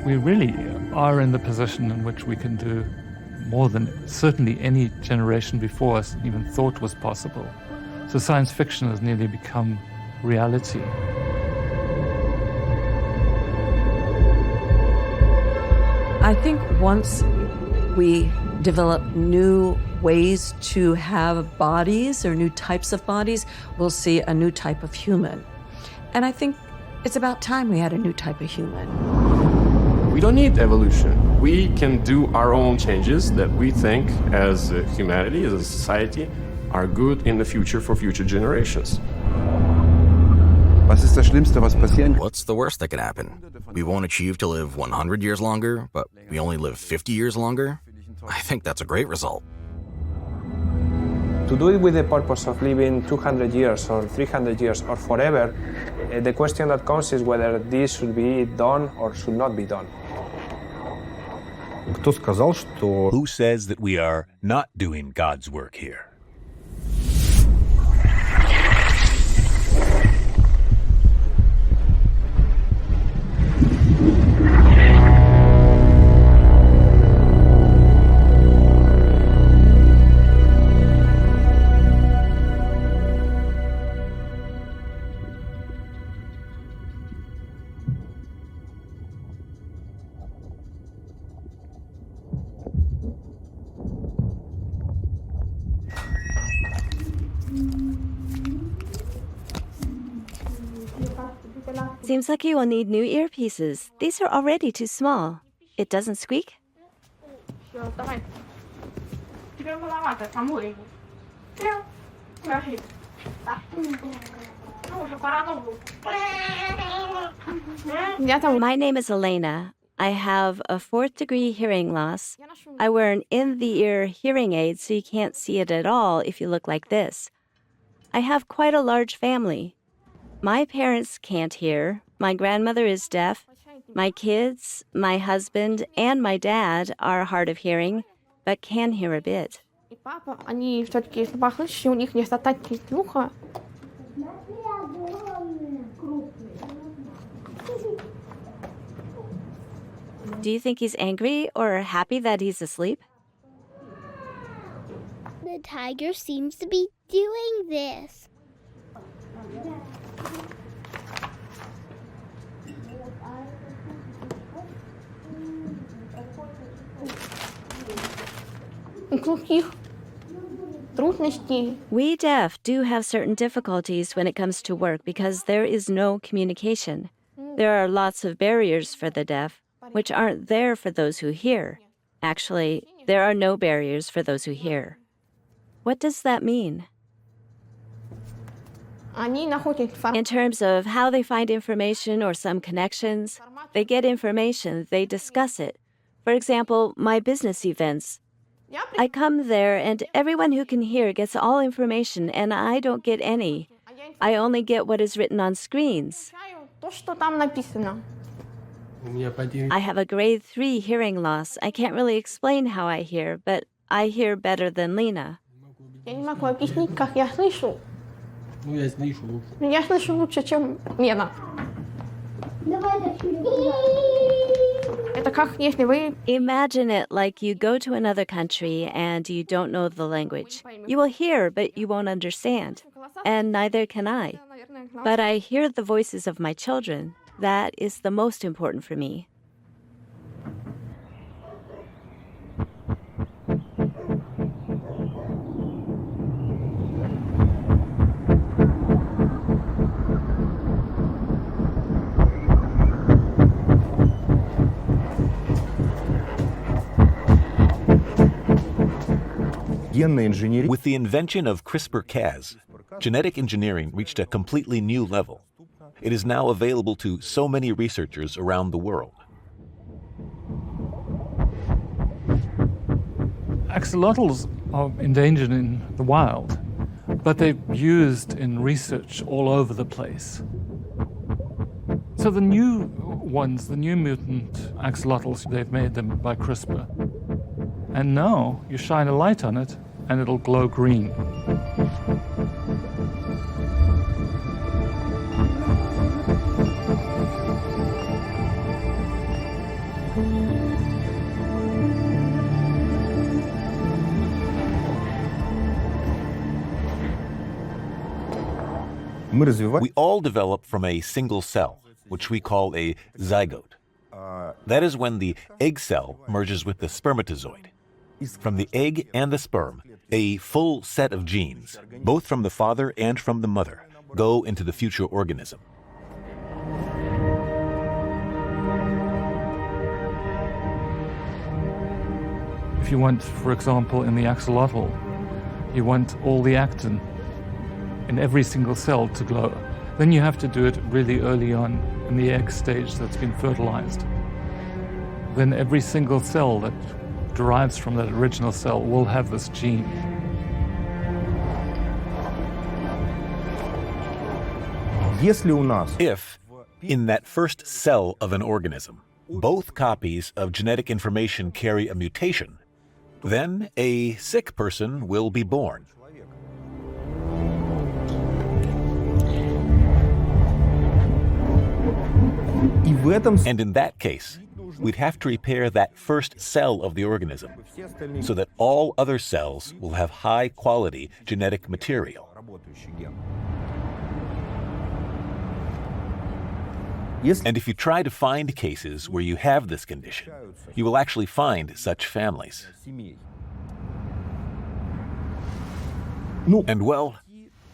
We really are in the position in which we can do more than certainly any generation before us even thought was possible. So science fiction has nearly become reality. I think once we develop new ways to have bodies or new types of bodies, we'll see a new type of human. And I think it's about time we had a new type of human. We don't need evolution. We can do our own changes that we think as humanity, as a society, are good in the future for future generations. Was ist das Schlimmste, was passieren kann? What's the worst that could happen? We won't achieve to live 100 years longer, but we only live 50 years longer? I think that's a great result. To do it with the purpose of living 200 years or 300 years or forever, the question that comes is whether this should be done or should not be done. Кто сказал, что... Who says that we are not doing God's work here? Seems like you will need new earpieces. These are already too small. It doesn't squeak? My name is Lena. I have a 4th-degree hearing loss. I wear an in-the-ear hearing aid so you can't see it at all if you look like this. I have quite a large family. My parents can't hear. My grandmother is deaf. My kids, my husband, and my dad are hard of hearing, but can hear a bit. Do you think he's angry or happy that he's asleep? The tiger seems to be doing this. We deaf do have certain difficulties when it comes to work because there is no communication. There are lots of barriers for the deaf, which aren't there for those who hear. Actually, there are no barriers for those who hear. What does that mean? In terms of how they find information or some connections, they get information, they discuss it. For example, my business events. I come there and everyone who can hear gets all information and I don't get any. I only get what is written on screens. I have a grade 3 hearing loss. I can't really explain how I hear, but I hear better than Lena. Imagine it like you go to another country and you don't know the language. You will hear, but you won't understand. And neither can I. But I hear the voices of my children. That is the most important for me. With the invention of CRISPR-Cas, genetic engineering reached a completely new level. It is now available to so many researchers around the world. Axolotls are endangered in the wild, but they're used in research all over the place. So the new ones, the new mutant axolotls, they've made them by CRISPR. And now you shine a light on it and it'll glow green. We all develop from a single cell, which we call a zygote. That is when the egg cell merges with the spermatozoid. From the egg and the sperm, a full set of genes, both from the father and from the mother, go into the future organism. If you want, for example, in the axolotl, you want all the actin in every single cell to glow. Then you have to do it really early on in the egg stage that's been fertilized. Then every single cell that derives from that original cell will have this gene. If, in that first cell of an organism, both copies of genetic information carry a mutation, then a sick person will be born. And in that case, we'd have to repair that first cell of the organism so that all other cells will have high-quality genetic material. And if you try to find cases where you have this condition, you will actually find such families. And well,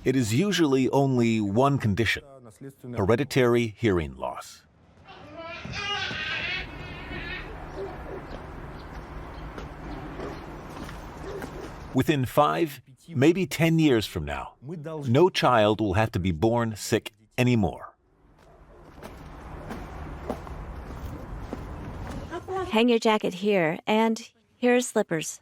it is usually only one condition: hereditary hearing loss. Within 5, maybe 10 years from now, no child will have to be born sick anymore. Hang your jacket here, and here are slippers.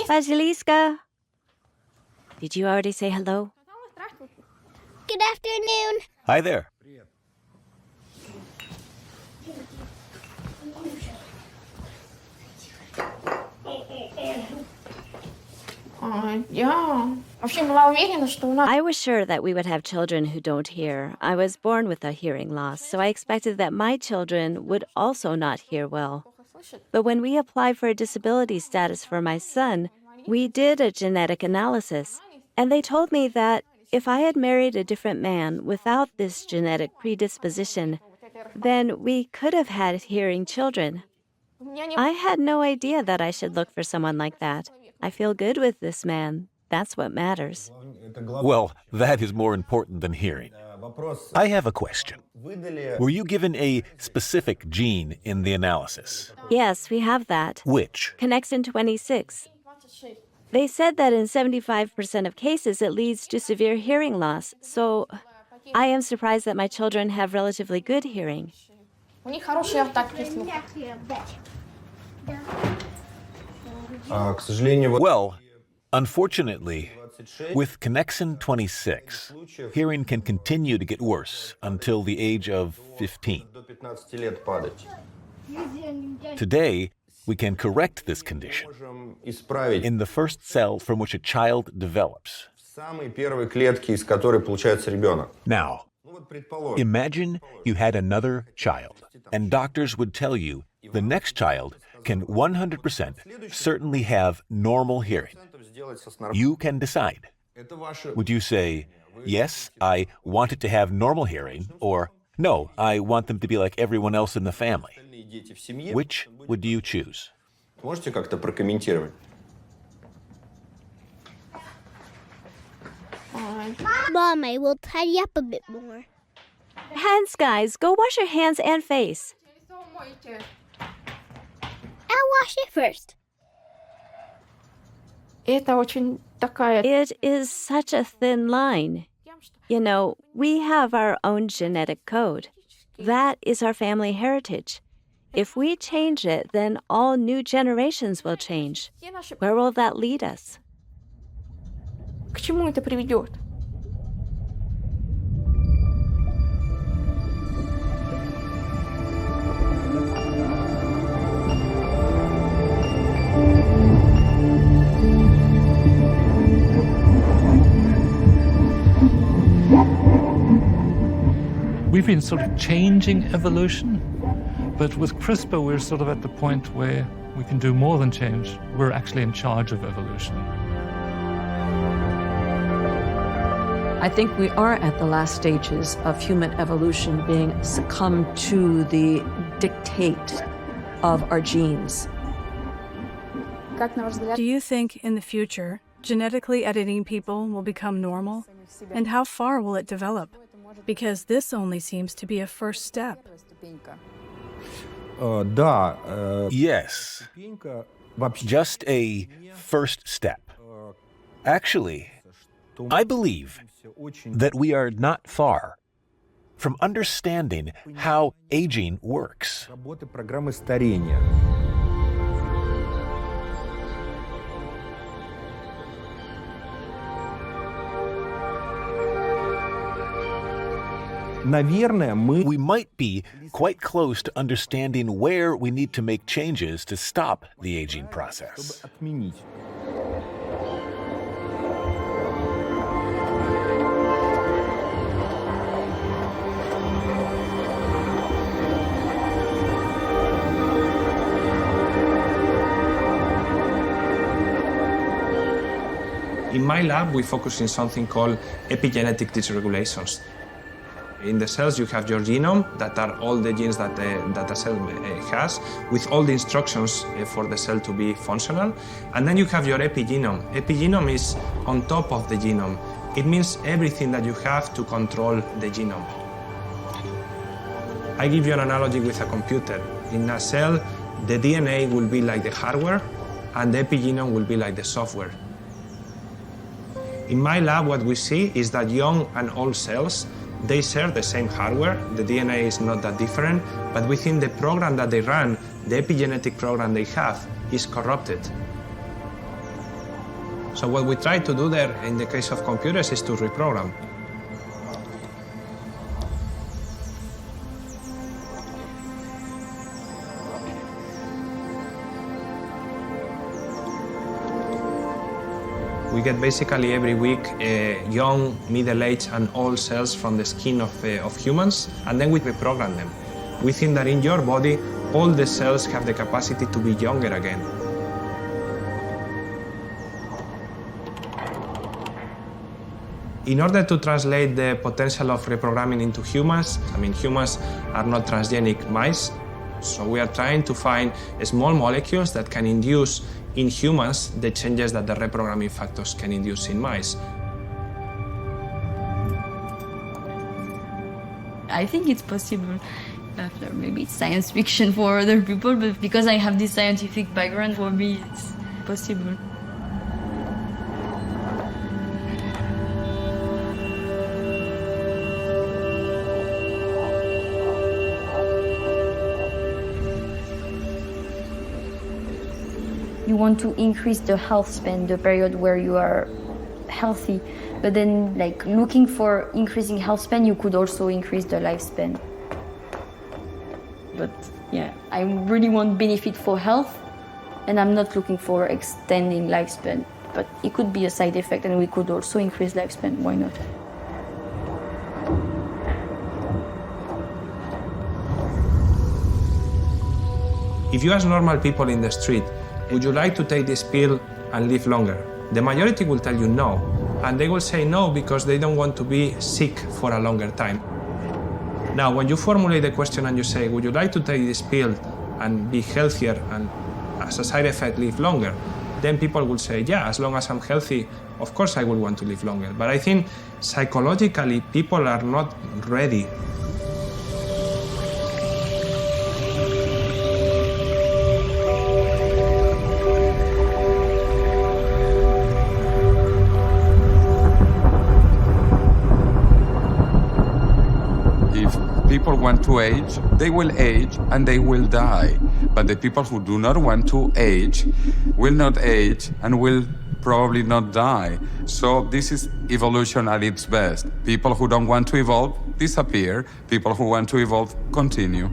Vasiliska, did you already say hello? Good afternoon. Hi there. I was sure that we would have children who don't hear. I was born with a hearing loss, so I expected that my children would also not hear well. But when we applied for a disability status for my son, we did a genetic analysis, and they told me that if I had married a different man without this genetic predisposition, then we could have had hearing children. I had no idea that I should look for someone like that. I feel good with this man. That's what matters. Well, that is more important than hearing. I have a question. Were you given a specific gene in the analysis? Yes, we have that. Which? Connexin 26. They said that in 75% of cases it leads to severe hearing loss, so I am surprised that my children have relatively good hearing. Well, unfortunately, with Connexin 26, hearing can continue to get worse until the age of 15. Today, we can correct this condition in the first cell from which a child develops. Now, imagine you had another child, and doctors would tell you the next child can 100% certainly have normal hearing. You can decide. Would you say, yes, I want it to have normal hearing, or no, I want them to be like everyone else in the family? Which would you choose? Mom, I will tidy up a bit more. Hands, guys, go wash your hands and face. I'll wash it first. It is such a thin line. You know, we have our own genetic code. That is our family heritage. If we change it, then all new generations will change. Where will that lead us? К чему это приведет? we've been sort of changing evolution, but with CRISPR, we're sort of at the point where we can do more than change. We're actually in charge of evolution. I think we are at the last stages of human evolution being succumbed to the dictate of our genes. Do you think in the future, genetically editing people will become normal? And how far will it develop? Because this only seems to be a first step. Yes, just a first step. Actually, I believe that we are not far from understanding how aging works. We might be quite close to understanding where we need to make changes to stop the aging process. In my lab, we focus on something called epigenetic dysregulations. In the cells, you have your genome, that are all the genes that a cell has, with all the instructions for the cell to be functional. And then you have your epigenome. Epigenome is on top of the genome. It means everything that you have to control the genome. I give you an analogy with a computer. In a cell, the DNA will be like the hardware, and the epigenome will be like the software. In my lab, what we see is that young and old cells, they share the same hardware. The DNA is not that different, but within the program that they run, the epigenetic program they have is corrupted. So what we try to do there in the case of computers is to reprogram. We get basically every week young, middle-aged, and old cells from the skin of humans, and then we reprogram them. We think that in your body, all the cells have the capacity to be younger again. In order to translate the potential of reprogramming into humans, humans are not transgenic mice, so we are trying to find small molecules that can induce in humans the changes that the reprogramming factors can induce in mice. I think it's possible. Maybe it's science fiction for other people, but because I have this scientific background, for me it's possible. You want to increase the health span, the period where you are healthy. But then, looking for increasing health span, you could also increase the lifespan. But yeah, I really want benefit for health, and I'm not looking for extending lifespan. But it could be a side effect, and we could also increase lifespan. Why not? If you ask normal people in the street, would you like to take this pill and live longer? The majority will tell you no, and they will say no because they don't want to be sick for a longer time. Now, when you formulate the question and you say, would you like to take this pill and be healthier and as a side effect live longer, then people will say, yeah, as long as I'm healthy, of course I will want to live longer. But I think psychologically people are not ready. People want to age, they will age and they will die. But the people who do not want to age will not age and will probably not die. So this is evolution at its best. People who don't want to evolve disappear. People who want to evolve continue.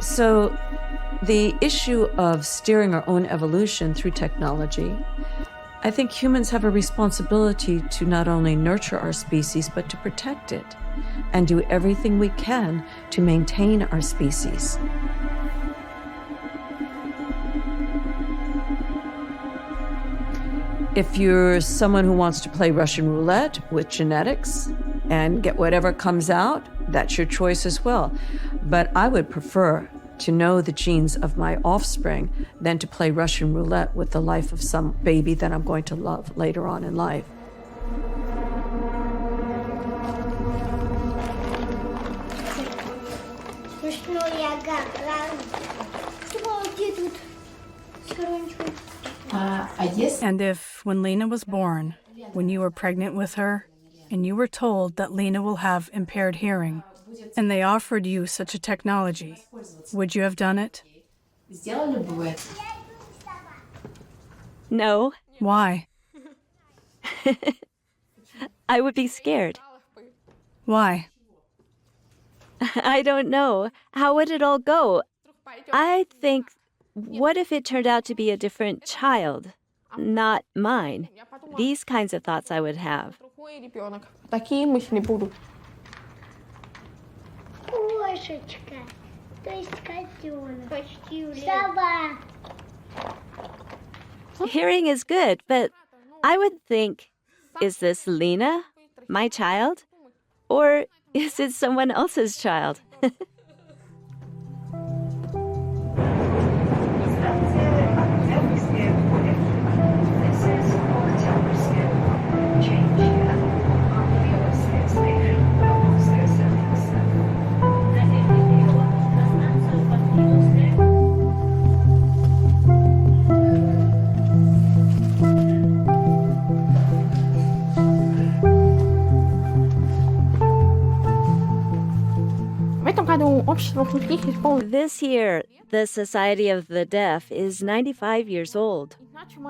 So The issue of steering our own evolution through technology, I think humans have a responsibility to not only nurture our species, but to protect it and do everything we can to maintain our species. If you're someone who wants to play Russian roulette with genetics and get whatever comes out, that's your choice as well. But I would prefer to know the genes of my offspring than to play Russian roulette with the life of some baby that I'm going to love later on in life. And if, when Lena was born, when you were pregnant with her, and you were told that Lena will have impaired hearing, and they offered you such a technology, would you have done it? No. Why? I would be scared. Why? I don't know. How would it all go? I think, what if it turned out to be a different child, not mine? These kinds of thoughts I would have. Кошечка, то есть котенок. Сова. Hearing is good, but I would think, is this Lena, my child? Or is it someone else's child? This year, the Society of the Deaf is 95 years old.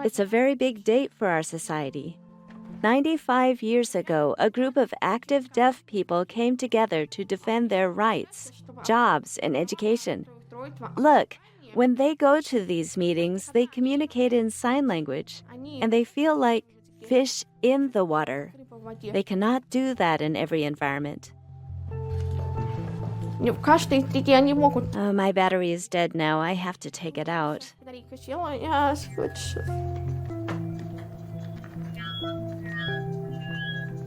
It's a very big date for our society. 95 years ago, a group of active deaf people came together to defend their rights, jobs, and education. Look, when they go to these meetings, they communicate in sign language, and they feel like fish in the water. They cannot do that in every environment. My battery is dead now. I have to take it out.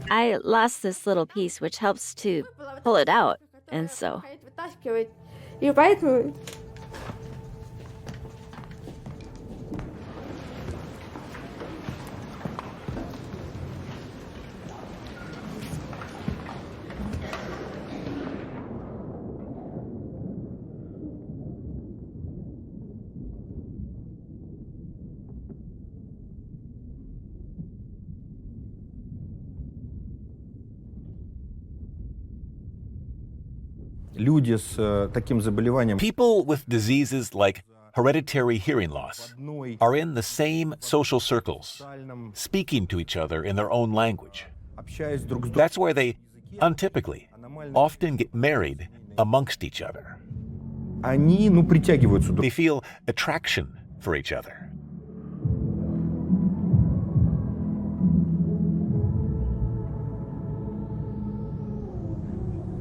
I lost this little piece, which helps to pull it out, and so... People with diseases like hereditary hearing loss are in the same social circles, speaking to each other in their own language. That's where they, untypically, often get married amongst each other. They feel attraction for each other.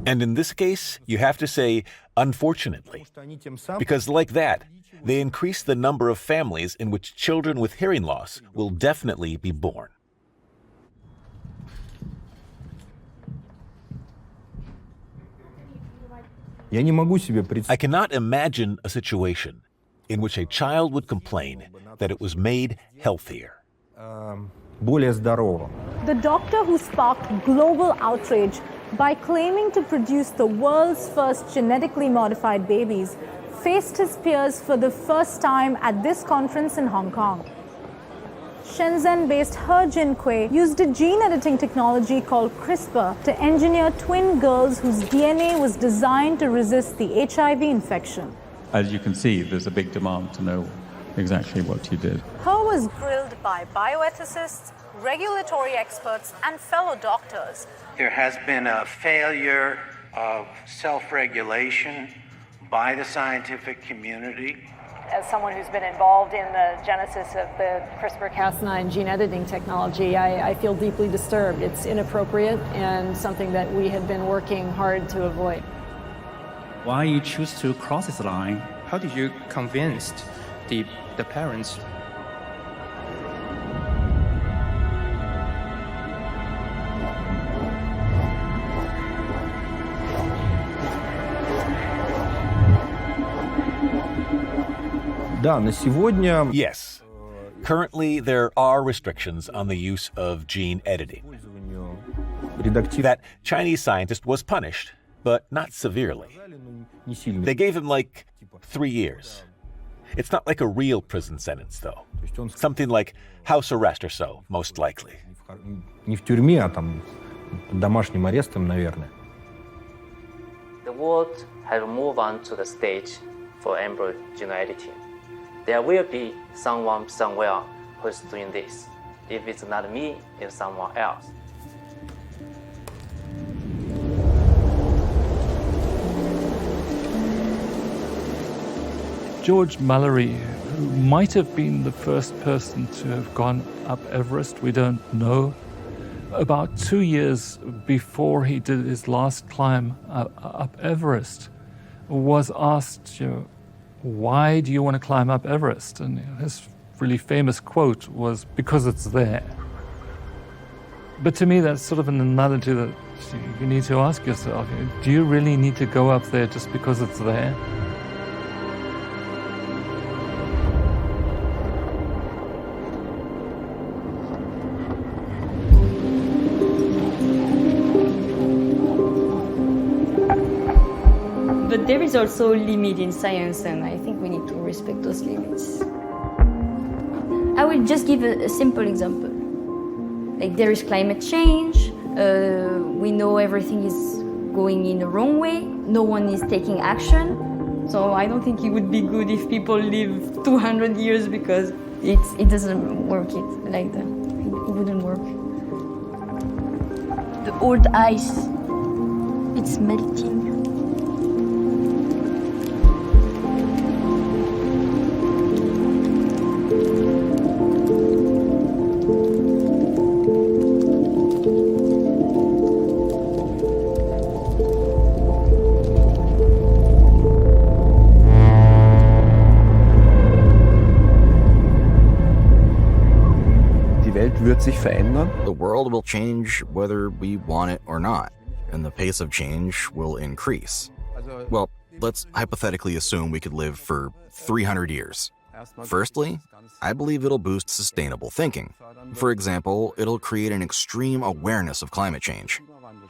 And in this case, you have to say, unfortunately, because like that, they increase the number of families in which children with hearing loss will definitely be born. I cannot imagine a situation in which a child would complain that it was made healthier. The doctor who sparked global outrage by claiming to produce the world's first genetically modified babies faced his peers for the first time at this conference in Hong Kong. Shenzhen-based He Jinkui used a gene editing technology called CRISPR to engineer twin girls whose DNA was designed to resist the HIV infection. As you can see, there's a big demand to know exactly what you did. He was grilled by bioethicists, regulatory experts, and fellow doctors. There has been a failure of self-regulation by the scientific community. As someone who's been involved in the genesis of the CRISPR-Cas9 gene editing technology, I feel deeply disturbed. It's inappropriate and something that we have been working hard to avoid. Why you choose to cross this line? How did you convince the parents? Yes. Currently, there are restrictions on the use of gene editing. That Chinese scientist was punished, but not severely. They gave him like 3 years. It's not like a real prison sentence, though. Something like house arrest or so, most likely. Не в тюрьме, а там домашним арестом, наверное. The world has moved on to the stage for embryo gene editing. There will be someone somewhere who's doing this. If it's not me, it's someone else. George Mallory, who might have been the first person to have gone up Everest, we don't know. About 2 years before he did his last climb up Everest, was asked, why do you want to climb up Everest? And his really famous quote was, because it's there. But to me, that's sort of an analogy that you need to ask yourself, do you really need to go up there just because it's there? But there is also a limit in science, and I think we need to respect those limits. I will just give a simple example. Like, there is climate change, we know everything is going in the wrong way, no one is taking action. So I don't think it would be good if people live 200 years because it doesn't work like that. It wouldn't work. The old ice, it's melting. Wird sich verändern. The world will change whether we want it or not, and the pace of change will increase. Well, let's hypothetically assume we could live for 300 years. Firstly, I believe it'll boost sustainable thinking. For example, it'll create an extreme awareness of climate change.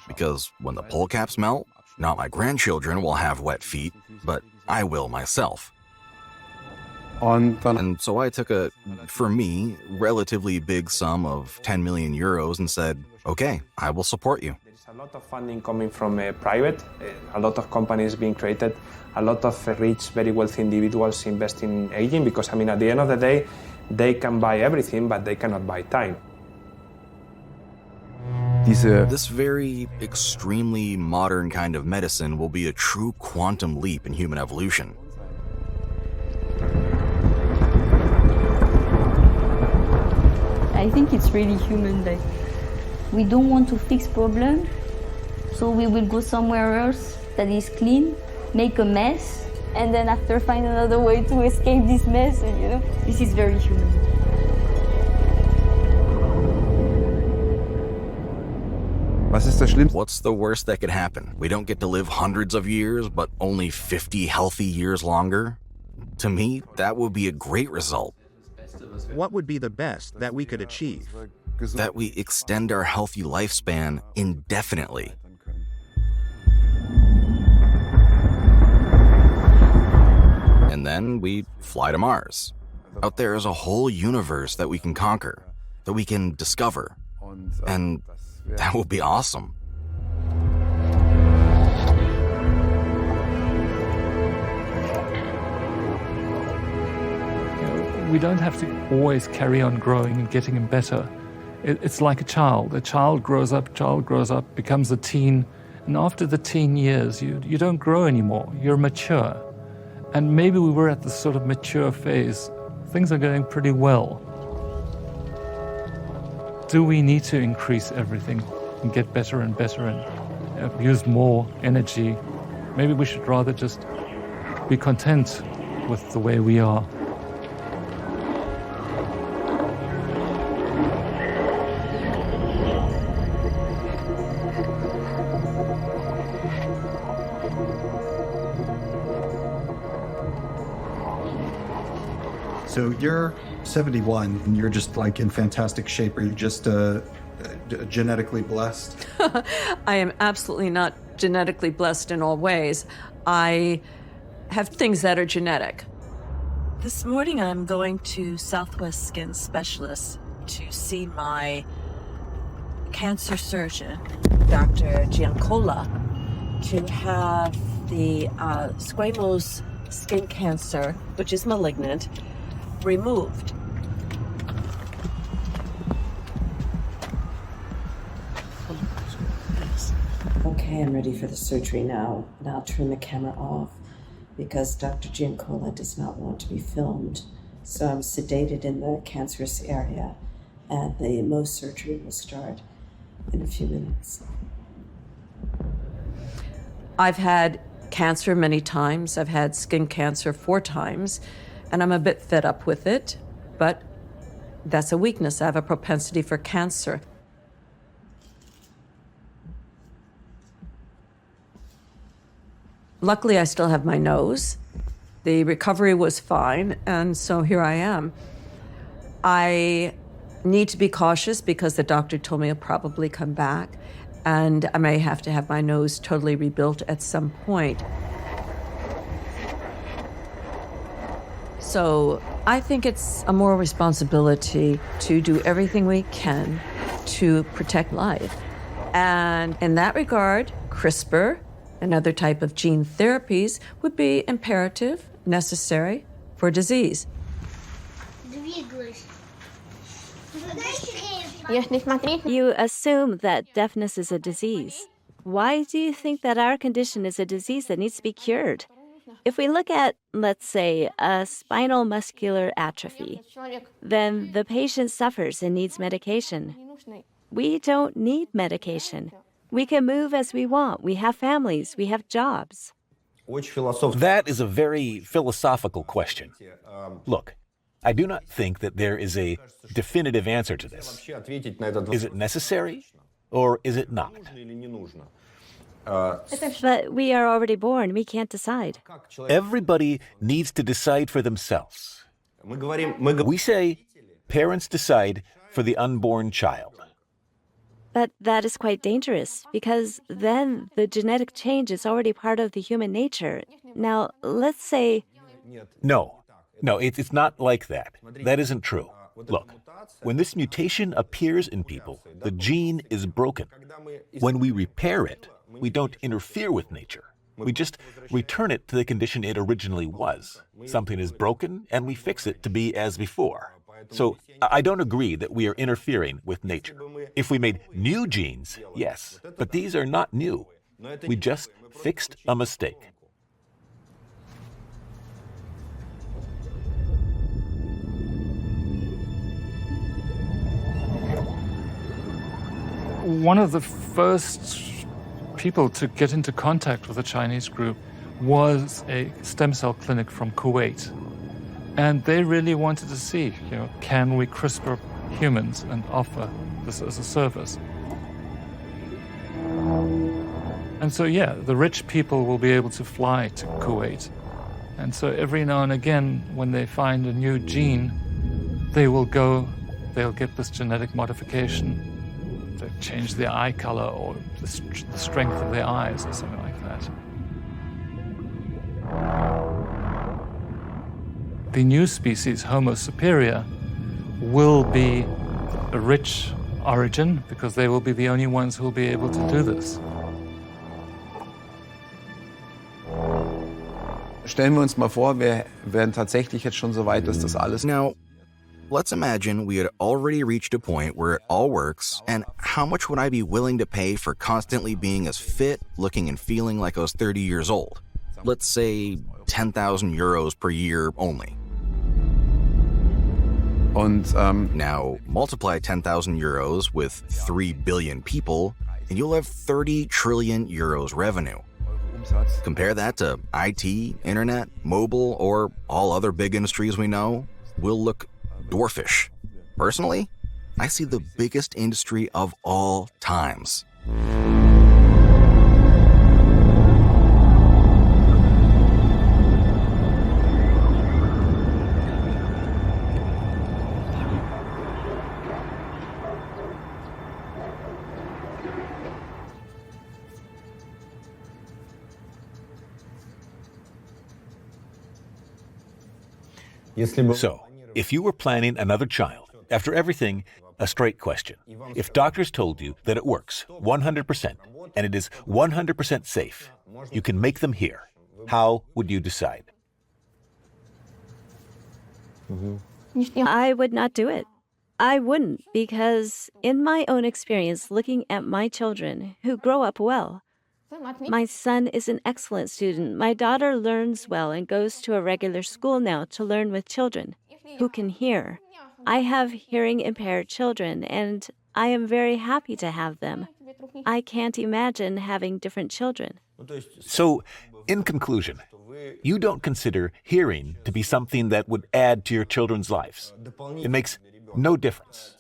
Because when the pole caps melt, not my grandchildren will have wet feet, but I will myself. And so I took a, for me, relatively big sum of 10 million euros and said, okay, I will support you. There's a lot of funding coming from private, a lot of companies being created, a lot of rich, very wealthy individuals invest in aging because, I mean, at the end of the day, they can buy everything, but they cannot buy time. This very extremely modern kind of medicine will be a true quantum leap in human evolution. I think it's really human. Like, we don't want to fix problems, so we will go somewhere else that is clean, make a mess, and then after find another way to escape this mess. And this is very human. What's the worst that could happen? We don't get to live hundreds of years, but only 50 healthy years longer? To me, that would be a great result. What would be the best that we could achieve? That we extend our healthy lifespan indefinitely. And then we fly to Mars. Out there is a whole universe that we can conquer, that we can discover. And that would be awesome. We don't have to always carry on growing and getting better. It's like a child. A child grows up, becomes a teen, and after the teen years, you don't grow anymore. You're mature. And maybe we were at this sort of mature phase. Things are going pretty well. Do we need to increase everything and get better and better and use more energy? Maybe we should rather just be content with the way we are. So you're 71 and you're just like in fantastic shape. Are you just genetically blessed? I am absolutely not genetically blessed in all ways. I have things that are genetic. This morning I'm going to Southwest Skin Specialist to see my cancer surgeon, Dr. Giancola, to have the squamous skin cancer, which is malignant, removed. Okay, I'm ready for the surgery now, and I'll turn the camera off because Dr. Giancola does not want to be filmed. So I'm sedated in the cancerous area, and the Mohs surgery will start in a few minutes. I've had cancer many times. I've had skin cancer 4 times, and I'm a bit fed up with it, but that's a weakness. I have a propensity for cancer. Luckily, I still have my nose. The recovery was fine, and so here I am. I need to be cautious because the doctor told me I'll probably come back, and I may have to have my nose totally rebuilt at some point. So I think it's a moral responsibility to do everything we can to protect life. And in that regard, CRISPR, another type of gene therapies, would be imperative, necessary for disease. You assume that deafness is a disease. Why do you think that our condition is a disease that needs to be cured? If we look at, let's say, a spinal muscular atrophy, then the patient suffers and needs medication. We don't need medication. We can move as we want. We have families. We have jobs. That is a very philosophical question. Look, I do not think that there is a definitive answer to this. Is it necessary or is it not? But we are already born. We can't decide. Everybody needs to decide for themselves. We say parents decide for the unborn child. But that is quite dangerous because then the genetic change is already part of the human nature. Now, let's say... No, it's not like that. That isn't true. Look, when this mutation appears in people, the gene is broken. When we repair it, we don't interfere with nature. We just return it to the condition it originally was. Something is broken, and we fix it to be as before. So I don't agree that we are interfering with nature. If we made new genes, yes, but these are not new. We just fixed a mistake. One of the first people to get into contact with the Chinese group was a stem cell clinic from Kuwait. And they really wanted to see, can we CRISPR humans and offer this as a service? And so, the rich people will be able to fly to Kuwait. And so every now and again, when they find a new gene, they'll get this genetic modification. They change their eye color or the strength of their eyes or something like that. The new species, Homo superior, will be a rich origin because they will be the only ones who will be able to do this. Stellen wir uns mal vor, wir wären tatsächlich jetzt schon so weit, dass das alles... Now, let's imagine we had already reached a point where it all works, and how much would I be willing to pay for constantly being as fit, looking and feeling like I was 30 years old? Let's say 10,000 euros per year only. Und now multiply 10,000 euros with 3 billion people, and you'll have 30 trillion euros revenue. Compare that to IT, internet, mobile, or all other big industries we know, we'll look dwarfish. Personally, I see the biggest industry of all times. So, if you were planning another child, after everything, a straight question. If doctors told you that it works 100% and it is 100% safe, you can make them here, how would you decide? I would not do it. I wouldn't, because in my own experience looking at my children who grow up well, my son is an excellent student. My daughter learns well and goes to a regular school now to learn with children who can hear. I have hearing impaired children, and I am very happy to have them. I can't imagine having different children. So, in conclusion, you don't consider hearing to be something that would add to your children's lives. It makes no difference.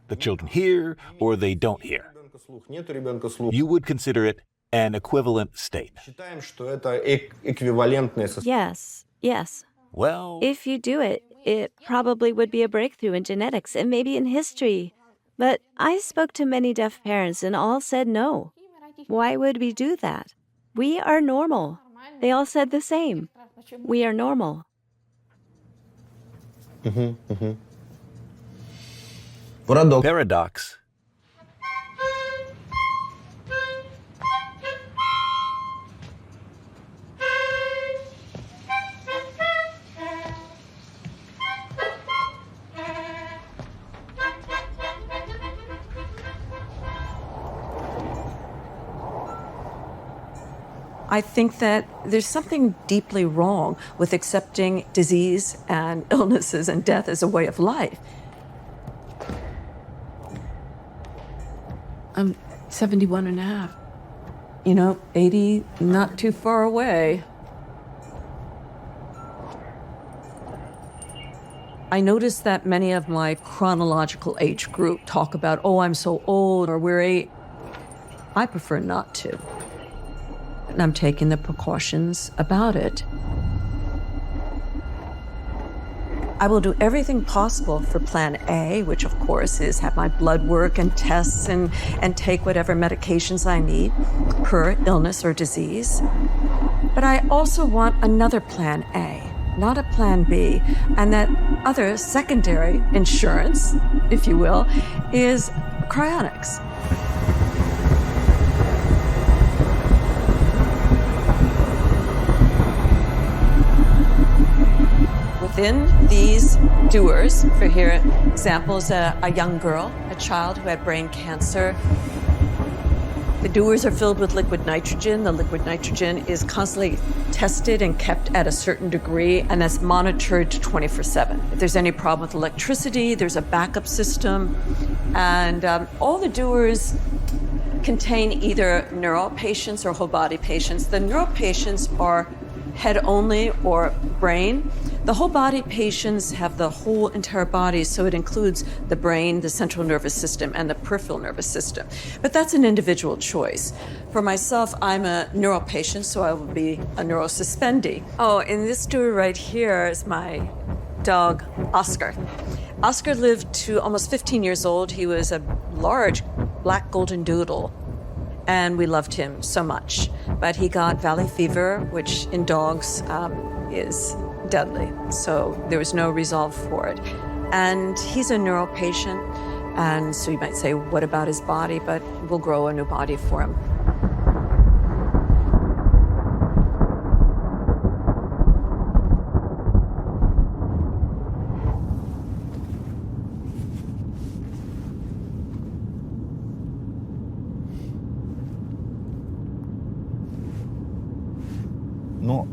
The children hear or they don't hear. You would consider it an equivalent state. Yes, yes. Well, if you do it, it probably would be a breakthrough in genetics and maybe in history. But I spoke to many deaf parents and all said no. Why would we do that? We are normal. They all said the same. We are normal. Paradox. I think that there's something deeply wrong with accepting disease and illnesses and death as a way of life. I'm 71 and a half. 80, not too far away. I noticed that many of my chronological age group talk about, oh, I'm so old, or we're 8. I prefer not to. And I'm taking the precautions about it. I will do everything possible for plan A, which of course is have my blood work and tests and take whatever medications I need per illness or disease. But I also want another plan A, not a plan B. And that other secondary insurance, if you will, is cryonics. Within these doers, for here examples, a young girl, a child who had brain cancer. The doers are filled with liquid nitrogen. The liquid nitrogen is constantly tested and kept at a certain degree, and that's monitored 24/7. If there's any problem with electricity, there's a backup system. And all the doers contain either neural patients or whole body patients. The neural patients are head only or brain. The whole body patients have the whole entire body, so it includes the brain, the central nervous system, and the peripheral nervous system. But that's an individual choice. For myself, I'm a neural patient, so I will be a neurosuspendee. Oh, and this doer right here is my dog, Oscar. Oscar lived to almost 15 years old. He was a large black golden doodle, and we loved him so much. But he got valley fever, which in dogs is deadly, so there was no resolve for it. And he's a neural patient, and so you might say, what about his body? But we'll grow a new body for him.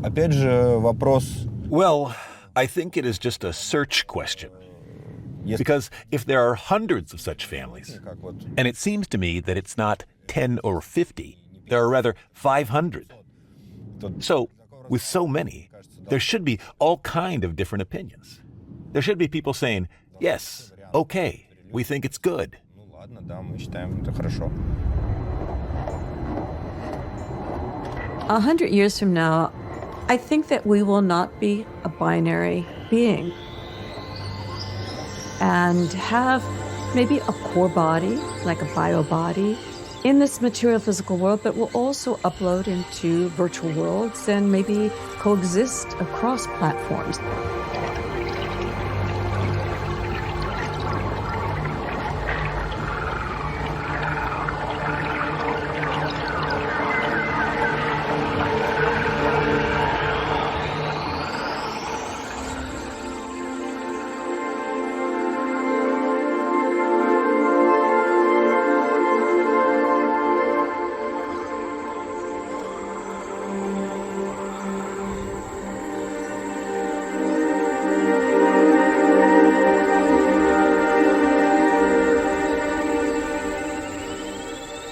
опять же, вопрос... Well, I think it is just a search question. Because if there are hundreds of such families, and it seems to me that it's not 10 or 50, there are rather 500. So, with so many, there should be all kind of different opinions. There should be people saying, yes, okay, we think it's good. 100 years from now, I think that we will not be a binary being and have maybe a core body, like a bio body, in this material physical world, but will also upload into virtual worlds and maybe coexist across platforms.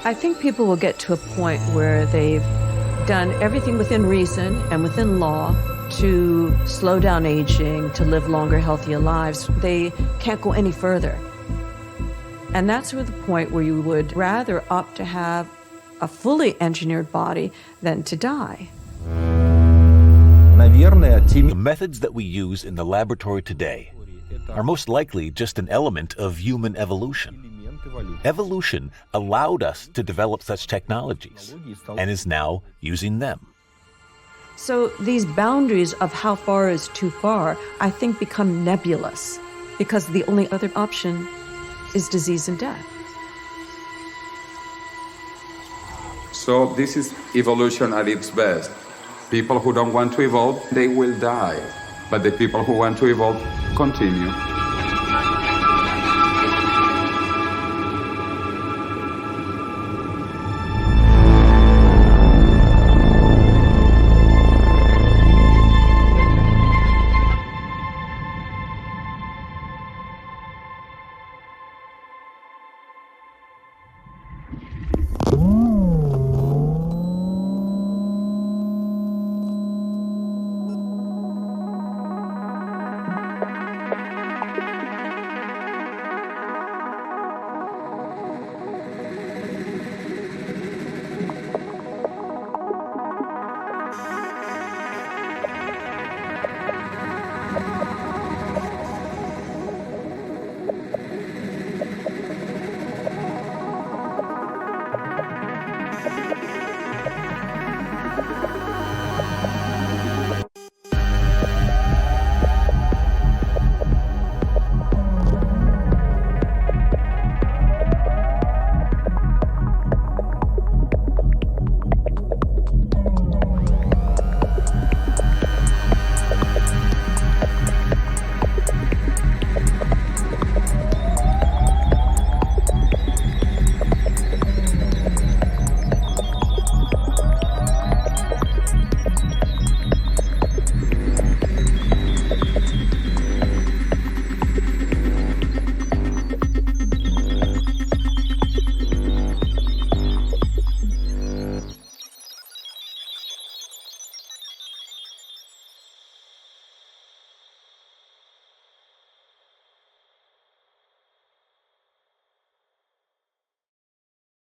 I think people will get to a point where they've done everything within reason and within law to slow down aging, to live longer, healthier lives. They can't go any further. And that's sort of the point where you would rather opt to have a fully engineered body than to die. The methods that we use in the laboratory today are most likely just an element of human evolution. Evolution allowed us to develop such technologies and is now using them. So these boundaries of how far is too far, I think, become nebulous because the only other option is disease and death. So this is evolution at its best. People who don't want to evolve, they will die. But the people who want to evolve continue.